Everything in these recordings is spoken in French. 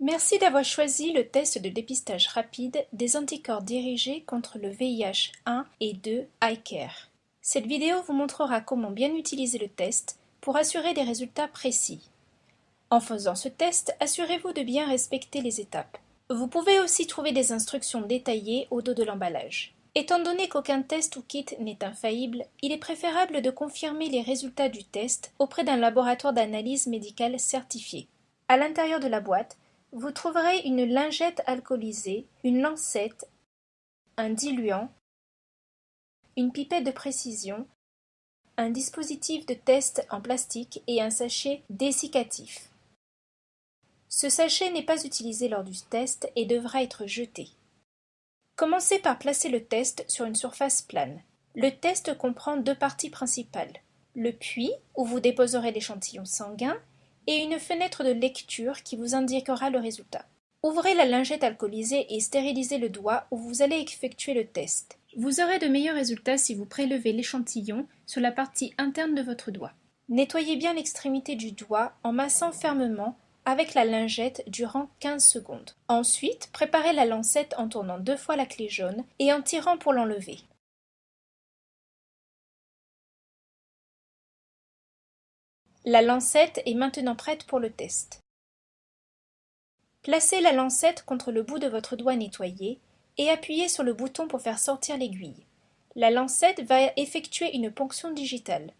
Merci d'avoir choisi le test de dépistage rapide des anticorps dirigés contre le VIH 1 et 2 iCare. Cette vidéo vous montrera comment bien utiliser le test pour assurer des résultats précis. En faisant ce test, assurez-vous de bien respecter les étapes. Vous pouvez aussi trouver des instructions détaillées au dos de l'emballage. Étant donné qu'aucun test ou kit n'est infaillible, il est préférable de confirmer les résultats du test auprès d'un laboratoire d'analyse médicale certifié. À l'intérieur de la boîte, vous trouverez une lingette alcoolisée, une lancette, un diluant, une pipette de précision, un dispositif de test en plastique et un sachet dessiccatif. Ce sachet n'est pas utilisé lors du test et devra être jeté. Commencez par placer le test sur une surface plane. Le test comprend deux parties principales, le puits où vous déposerez l'échantillon sanguin et une fenêtre de lecture qui vous indiquera le résultat. Ouvrez la lingette alcoolisée et stérilisez le doigt où vous allez effectuer le test. Vous aurez de meilleurs résultats si vous prélevez l'échantillon sur la partie interne de votre doigt. Nettoyez bien l'extrémité du doigt en massant fermement avec la lingette durant 15 secondes. Ensuite, préparez la lancette en tournant 2 fois la clé jaune et en tirant pour l'enlever. La lancette est maintenant prête pour le test. Placez la lancette contre le bout de votre doigt nettoyé et appuyez sur le bouton pour faire sortir l'aiguille. La lancette va effectuer une ponction digitale.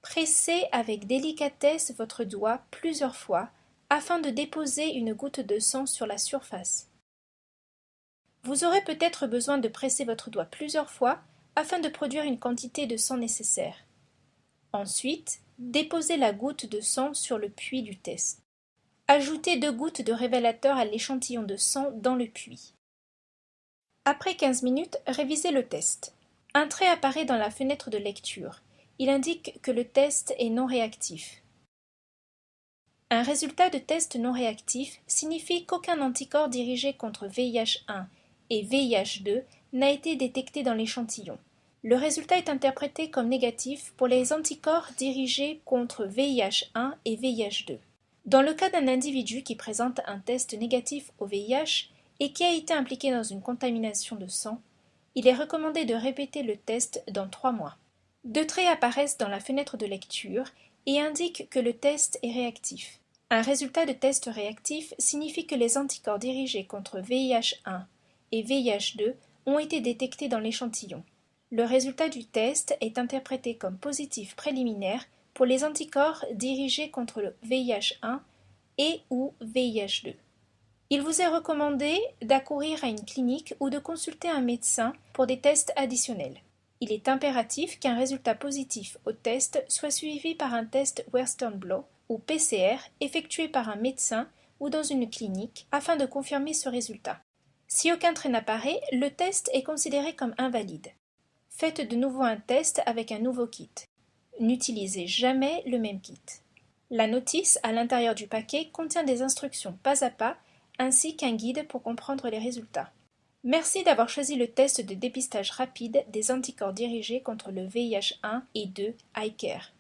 Pressez avec délicatesse votre doigt plusieurs fois afin de déposer une goutte de sang sur la surface. Vous aurez peut-être besoin de presser votre doigt plusieurs fois afin de produire une quantité de sang nécessaire. Ensuite, déposez la goutte de sang sur le puits du test. Ajoutez 2 gouttes de révélateur à l'échantillon de sang dans le puits. Après 15 minutes, révisez le test. Un trait apparaît dans la fenêtre de lecture. Il indique que le test est non réactif. Un résultat de test non réactif signifie qu'aucun anticorps dirigé contre VIH-1 et VIH-2 n'a été détecté dans l'échantillon. Le résultat est interprété comme négatif pour les anticorps dirigés contre VIH-1 et VIH-2. Dans le cas d'un individu qui présente un test négatif au VIH et qui a été impliqué dans une contamination de sang, il est recommandé de répéter le test dans 3 mois. 2 traits apparaissent dans la fenêtre de lecture et indiquent que le test est réactif. Un résultat de test réactif signifie que les anticorps dirigés contre VIH-1 et VIH-2 ont été détectés dans l'échantillon. Le résultat du test est interprété comme positif préliminaire pour les anticorps dirigés contre le VIH-1 et ou VIH-2. Il vous est recommandé d'accourir à une clinique ou de consulter un médecin pour des tests additionnels. Il est impératif qu'un résultat positif au test soit suivi par un test Western blot ou PCR effectué par un médecin ou dans une clinique afin de confirmer ce résultat. Si aucun trait n'apparaît, le test est considéré comme invalide. Faites de nouveau un test avec un nouveau kit. N'utilisez jamais le même kit. La notice à l'intérieur du paquet contient des instructions pas à pas ainsi qu'un guide pour comprendre les résultats. Merci d'avoir choisi le test de dépistage rapide des anticorps dirigés contre le VIH-1 et 2 iCare.